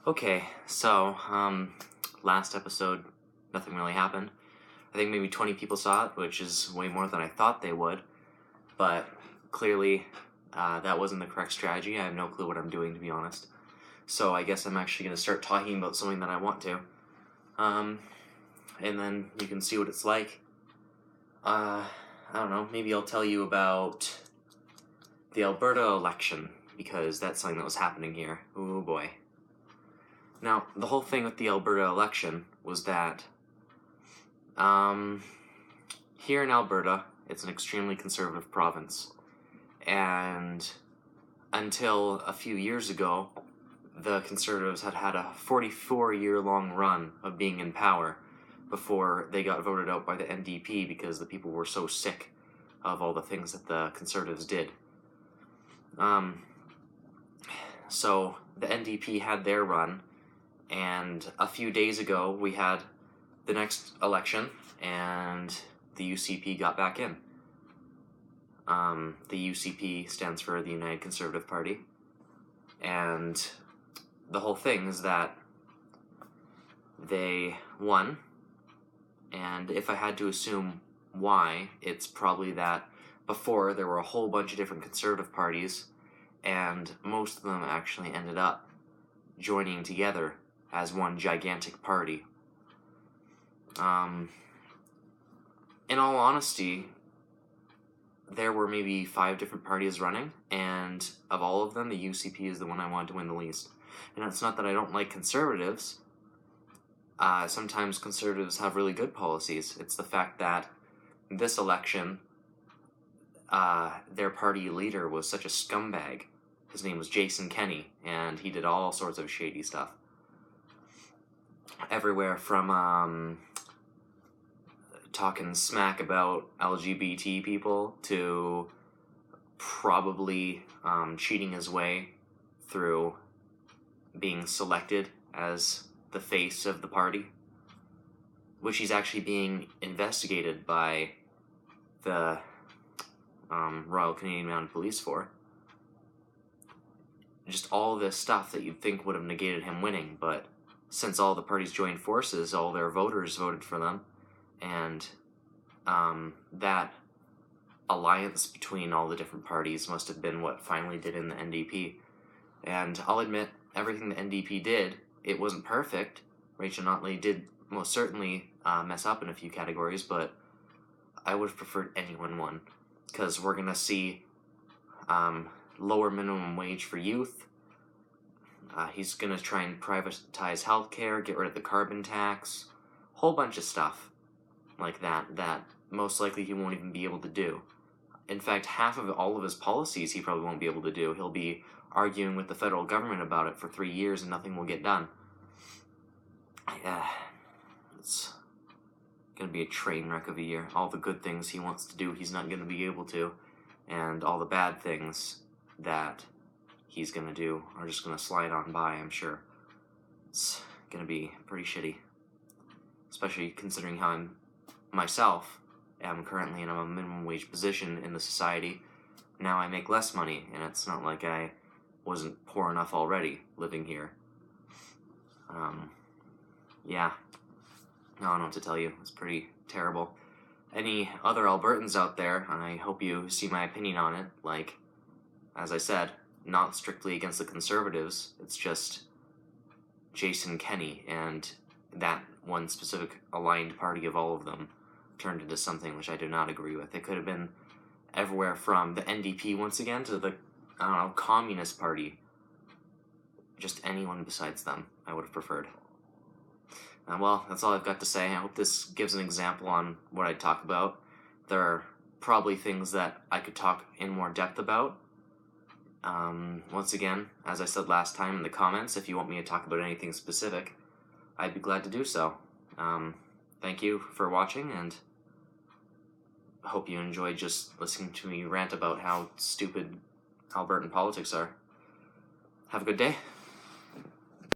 Okay, so, last episode, nothing really happened. I think maybe 20 people saw it, which is way more than I thought they would. But clearly, that wasn't the correct strategy. I have no clue what I'm doing, to be honest. So I guess I'm actually going to start talking about something that I want to. And then you can see what it's like. I don't know, maybe I'll tell you about the Alberta election, because that's something that was happening here. Oh boy. Now, the whole thing with the Alberta election was that here in Alberta, it's an extremely conservative province. And until a few years ago, the Conservatives had had a 44-year-long run of being in power before they got voted out by the NDP because the people were so sick of all the things that the Conservatives did. So the NDP had their run, and a few days ago we had the next election, and the UCP got back in. The UCP stands for the United Conservative Party, and the whole thing is that they won, and if I had to assume why, it's probably that before there were a whole bunch of different conservative parties, and most of them actually ended up joining together as one gigantic party. In all honesty, there were maybe 5 different parties running, and of all of them, the UCP is the one I wanted to win the least. And it's not that I don't like conservatives. Sometimes conservatives have really good policies. It's the fact that this election, their party leader was such a scumbag. His name was Jason Kenney, and he did all sorts of shady stuff. Everywhere from talking smack about LGBT people to probably cheating his way through being selected as the face of the party, which he's actually being investigated by the Royal Canadian Mounted Police for. Just all this stuff that you'd think would have negated him winning, but since all the parties joined forces, all their voters voted for them, and that alliance between all the different parties must have been what finally did in the NDP. And I'll admit, everything the NDP did, it wasn't perfect. Rachel Notley did most certainly mess up in a few categories, but I would have preferred anyone won, because we're going to see lower minimum wage for youth. He's going to try and privatize healthcare, get rid of the carbon tax, whole bunch of stuff like that most likely he won't even be able to do. In fact, half of all of his policies he probably won't be able to do. He'll be arguing with the federal government about it for 3 years and nothing will get done. It's going to be a train wreck of a year. All the good things he wants to do, he's not going to be able to. And all the bad things that he's going to do are just going to slide on by, I'm sure. It's going to be pretty shitty. Especially considering how I'm myself am currently in a minimum wage position in the society. Now I make less money, and it's not like I wasn't poor enough already living here. Yeah. I don't know what to tell you. It's pretty terrible. Any other Albertans out there, I hope you see my opinion on it. Like, as I said, not strictly against the Conservatives. It's just Jason Kenney and that one specific aligned party of all of them turned into something which I do not agree with. It could have been everywhere from the NDP once again to the, Communist Party. Just anyone besides them, I would have preferred. Well, that's all I've got to say. I hope this gives an example on what I'd talk about. There are probably things that I could talk in more depth about. Once again, as I said last time in the comments, if you want me to talk about anything specific, I'd be glad to do so. Thank you for watching, and I hope you enjoyed just listening to me rant about how stupid Albertan politics are. Have a good day.